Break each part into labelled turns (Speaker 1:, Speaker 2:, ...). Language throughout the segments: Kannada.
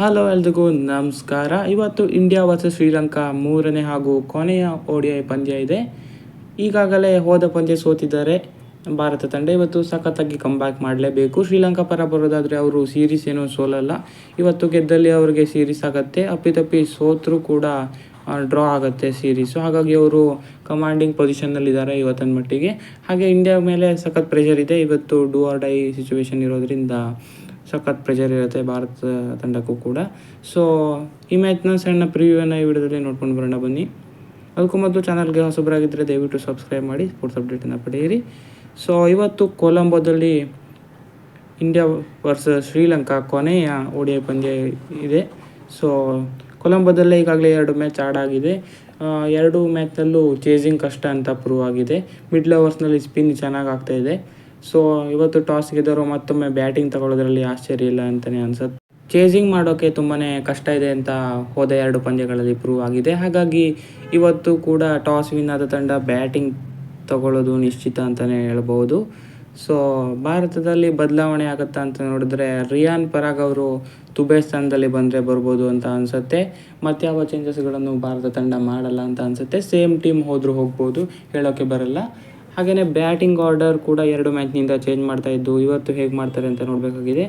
Speaker 1: ಹಲೋ ಎಲ್ರಿಗೂ ನಮಸ್ಕಾರ. ಇವತ್ತು ಇಂಡಿಯಾ ವರ್ಸಸ್ ಶ್ರೀಲಂಕಾ ಮೂರನೇ ಹಾಗೂ ಕೊನೆಯ ODI ಪಂದ್ಯ ಇದೆ. ಈಗಾಗಲೇ ಹೋದ ಪಂದ್ಯ ಸೋತಿದ್ದಾರೆ ಭಾರತ ತಂಡ. ಇವತ್ತು ಸಖತ್ತಾಗಿ ಕಂಬ್ಯಾಕ್ ಮಾಡಲೇಬೇಕು. ಶ್ರೀಲಂಕಾ ಪರ ಬರೋದಾದರೆ ಅವರು ಸೀರೀಸ್ ಏನೋ ಸೋಲಲ್ಲ. ಇವತ್ತು ಗೆದ್ದಲ್ಲಿ ಅವರಿಗೆ ಸೀರೀಸ್ ಆಗುತ್ತೆ. ಅಪ್ಪಿತಪ್ಪಿ ಸೋತರೂ ಕೂಡ ಡ್ರಾ ಆಗುತ್ತೆ ಸೀರೀಸು. ಹಾಗಾಗಿ ಅವರು ಕಮಾಂಡಿಂಗ್ ಪೊಸಿಷನ್ನಲ್ಲಿದ್ದಾರೆ ಇವತ್ತಿನ ಮಟ್ಟಿಗೆ. ಹಾಗೆ ಇಂಡಿಯಾ ಮೇಲೆ ಸಖತ್ ಪ್ರೆಷರ್ ಇದೆ. ಇವತ್ತು ಡೂ ಆರ್ ಡೈ ಸಿಚುವೇಶನ್ ಇರೋದ್ರಿಂದ ಸಖತ್ ಪ್ರೆಷರ್ ಇರುತ್ತೆ ಭಾರತ ತಂಡಕ್ಕೂ ಕೂಡ. ಸೊ ಈ ಮ್ಯಾಚ್ನ ಸಣ್ಣ ಪ್ರಿವ್ಯೂವನ್ನು ಈ ವಿಡಿಯೋದಲ್ಲಿ ನೋಡ್ಕೊಂಡು ಬರೋಣ ಬನ್ನಿ. ಅದಕ್ಕೂ ಮೊದಲು ಚಾನಲ್ಗೆ ಹೊಸಬರಾಗಿದ್ದರೆ ದಯವಿಟ್ಟು ಸಬ್ಸ್ಕ್ರೈಬ್ ಮಾಡಿ ಸ್ಪೋರ್ಟ್ಸ್ ಅಪ್ಡೇಟನ್ನು ಪಡೆಯಿರಿ. ಸೊ ಇವತ್ತು ಕೊಲಂಬೋದಲ್ಲಿ ಇಂಡಿಯಾ ವರ್ಸಸ್ ಶ್ರೀಲಂಕಾ ಕೊನೆಯ ODI ಪಂದ್ಯ ಇದೆ. ಸೊ ಕೊಲಂಬೋದಲ್ಲೇ ಈಗಾಗಲೇ 2 ಮ್ಯಾಚ್ ಆಡಾಗಿದೆ. 2 ಮ್ಯಾಚ್ನಲ್ಲೂ ಚೇಸಿಂಗ್ ಕಷ್ಟ ಅಂತ ಪ್ರೂವ್ ಆಗಿದೆ. ಮಿಡ್ಲ್ ಓವರ್ಸ್ನಲ್ಲಿ ಸ್ಪಿನ್ ಚೆನ್ನಾಗಿ ಆಗ್ತಾಯಿದೆ. ಸೊ ಇವತ್ತು ಟಾಸ್ ಗೆದ್ದವರು ಮತ್ತೊಮ್ಮೆ ಬ್ಯಾಟಿಂಗ್ ತಗೊಳ್ಳೋದ್ರಲ್ಲಿ ಆಶ್ಚರ್ಯ ಇಲ್ಲ ಅಂತಲೇ ಅನ್ಸುತ್ತೆ. ಚೇಸಿಂಗ್ ಮಾಡೋಕ್ಕೆ ತುಂಬಾ ಕಷ್ಟ ಇದೆ ಅಂತ ಹೋದ 2 ಪಂದ್ಯಗಳಲ್ಲಿ ಪ್ರೂವ್ ಆಗಿದೆ. ಹಾಗಾಗಿ ಇವತ್ತು ಕೂಡ ಟಾಸ್ ವಿನ್ ಆದ ತಂಡ ಬ್ಯಾಟಿಂಗ್ ತಗೊಳ್ಳೋದು ನಿಶ್ಚಿತ ಅಂತಲೇ ಹೇಳ್ಬೋದು. ಸೊ ಭಾರತದಲ್ಲಿ ಬದಲಾವಣೆ ಆಗುತ್ತಾ ಅಂತ ನೋಡಿದ್ರೆ ರಿಯಾನ್ ಪರಾಗ್ ಅವರು ತುಬೆ ಸ್ಥಾನದಲ್ಲಿ ಬಂದರೆ ಬರ್ಬೋದು ಅಂತ ಅನಿಸುತ್ತೆ. ಮತ್ಯಾವ ಚೇಂಜಸ್ಗಳನ್ನು ಭಾರತ ತಂಡ ಮಾಡಲ್ಲ ಅಂತ ಅನಿಸುತ್ತೆ. ಸೇಮ್ ಟೀಮ್ ಹೋದರೂ ಹೋಗ್ಬೋದು, ಹೇಳೋಕ್ಕೆ ಬರಲ್ಲ. ಹಾಗೆಯೇ ಬ್ಯಾಟಿಂಗ್ ಆರ್ಡರ್ ಕೂಡ 2 ಮ್ಯಾಚ್ನಿಂದ ಚೇಂಜ್ ಮಾಡ್ತಾಯಿದ್ದು. ಇವತ್ತು ಹೇಗೆ ಮಾಡ್ತಾರೆ ಅಂತ ನೋಡಬೇಕಾಗಿದೆ.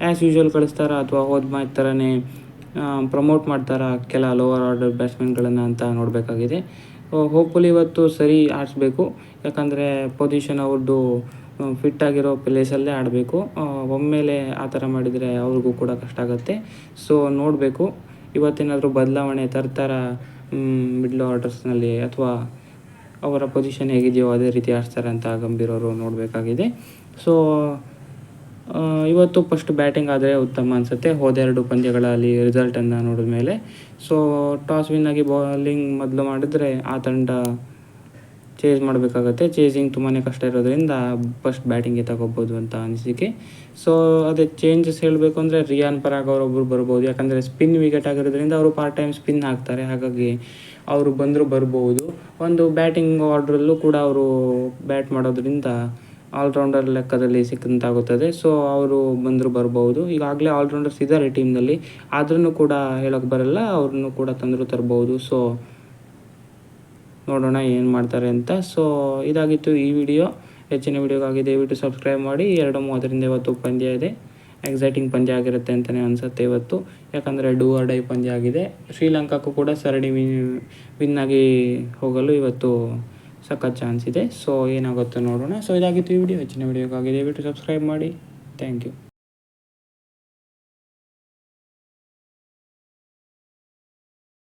Speaker 1: ಆ್ಯಸ್ ಯೂಶ್ವಲ್ ಕಳಿಸ್ತಾರಾ ಅಥವಾ ಹೋದ ಮ್ಯಾಚ್ ಥರನೇ ಪ್ರಮೋಟ್ ಮಾಡ್ತಾರಾ ಕೆಲ ಲೋವರ್ ಆರ್ಡರ್ ಬ್ಯಾಟ್ಸ್ಮನ್ಗಳನ್ನು ಅಂತ ನೋಡಬೇಕಾಗಿದೆ. ಹೋಪ್ಫುಲಿ ಇವತ್ತು ಸರಿ ಆಡಿಸ್ಬೇಕು. ಯಾಕಂದರೆ ಪೊಸಿಷನ್ ಅವ್ರದ್ದು ಫಿಟ್ ಆಗಿರೋ ಪ್ಲೇಸಲ್ಲೇ ಆಡಬೇಕು. ಒಮ್ಮೆಲೆ ಆ ಥರ ಮಾಡಿದರೆ ಅವ್ರಿಗೂ ಕೂಡ ಕಷ್ಟ ಆಗುತ್ತೆ. ಸೊ ನೋಡಬೇಕು ಇವತ್ತೇನಾದರೂ ಬದಲಾವಣೆ ತರ್ತಾರ ಮಿಡ್ಲ್ ಆರ್ಡರ್ಸ್ನಲ್ಲಿ, ಅಥವಾ ಅವರ ಪೊಸಿಷನ್ ಹೇಗಿದೆಯೋ ಅದೇ ರೀತಿ ಆಡ್ತಾರೆ ಅಂತ ಗಂಭೀರ್ ಅವರು ನೋಡಬೇಕಾಗಿದೆ. ಸೊ ಇವತ್ತು ಫಸ್ಟ್ ಬ್ಯಾಟಿಂಗ್ ಆದರೆ ಉತ್ತಮ ಅನಿಸುತ್ತೆ ಹೋದ 2 ಪಂದ್ಯಗಳಲ್ಲಿ ರಿಸಲ್ಟನ್ನು ನೋಡಿದ ಮೇಲೆ. ಸೊ ಟಾಸ್ ವಿನ್ ಆಗಿ ಬೌಲಿಂಗ್ ಮೊದಲು ಮಾಡಿದ್ರೆ ಆ ತಂಡ ಚೇಸ್ ಮಾಡಬೇಕಾಗತ್ತೆ. ಚೇಸಿಂಗ್ ತುಂಬಾ ಕಷ್ಟ ಇರೋದ್ರಿಂದ ಫಸ್ಟ್ ಬ್ಯಾಟಿಂಗ್ಗೆ ತಗೋಬೋದು ಅಂತ ಅನಿಸಿಕೆ. ಸೊ ಅದೇ ಚೇಂಜಸ್ ಹೇಳಬೇಕು ಅಂದರೆ ರಿಯಾನ್ ಪರಾಗ್ ಅವರೊಬ್ಬರು ಬರ್ಬೋದು. ಯಾಕಂದರೆ ಸ್ಪಿನ್ ವಿಕೆಟ್ ಆಗಿರೋದ್ರಿಂದ ಅವರು ಪಾರ್ಟ್ ಟೈಮ್ ಸ್ಪಿನ್ ಹಾಕ್ತಾರೆ. ಹಾಗಾಗಿ ಅವರು ಬಂದರೂ ಬರ್ಬೋದು. ಒಂದು ಬ್ಯಾಟಿಂಗ್ ಆರ್ಡ್ರಲ್ಲೂ ಕೂಡ ಅವರು ಬ್ಯಾಟ್ ಮಾಡೋದ್ರಿಂದ ಆಲ್ರೌಂಡರ್ ಲೆಕ್ಕದಲ್ಲಿ ಸಿಕ್ಕಂತಾಗುತ್ತದೆ. ಸೊ ಅವರು ಬಂದರೂ ಬರ್ಬೋದು. ಈಗಾಗಲೇ ಆಲ್ರೌಂಡರ್ಸ್ ಇದ್ದಾರೆ ಟೀಮ್ನಲ್ಲಿ, ಆದ್ರೂ ಕೂಡ ಹೇಳೋಕ್ಕೆ ಬರಲ್ಲ, ಅವ್ರನ್ನೂ ಕೂಡ ತಂದರೂ ತರ್ಬೋದು. ಸೊ ನೋಡೋಣ ಏನು ಮಾಡ್ತಾರೆ ಅಂತ. ಸೊ ಇದಾಗಿತ್ತು ಈ ವಿಡಿಯೋ. ಹೆಚ್ಚಿನ ವಿಡಿಯೋಗಾಗಿ ದಯವಿಟ್ಟು ಸಬ್ಸ್ಕ್ರೈಬ್ ಮಾಡಿ. 2:30ರಿಂದ ಇವತ್ತು ಪಂದ್ಯ ಇದೆ. ಎಕ್ಸೈಟಿಂಗ್ ಪಂದ್ಯ ಆಗಿರುತ್ತೆ ಅಂತಲೇ ಅನಿಸುತ್ತೆ ಇವತ್ತು. ಯಾಕಂದರೆ ಡೂ ಆರ್ ಡೈ ಪಂದ್ಯ ಆಗಿದೆ. ಶ್ರೀಲಂಕಾಕ್ಕೂ ಕೂಡ ಸರಣಿ ವಿನ್ ಆಗಿ ಹೋಗಲು ಇವತ್ತು ಸಖತ್ ಚಾನ್ಸ್ ಇದೆ. ಸೊ ಏನಾಗುತ್ತೋ ನೋಡೋಣ. ಸೊ ಇದಾಗಿತ್ತು ಈ ವಿಡಿಯೋ. ಹೆಚ್ಚಿನ ವಿಡಿಯೋಗಾಗಿ ದಯವಿಟ್ಟು ಸಬ್ಸ್ಕ್ರೈಬ್ ಮಾಡಿ. Thank you.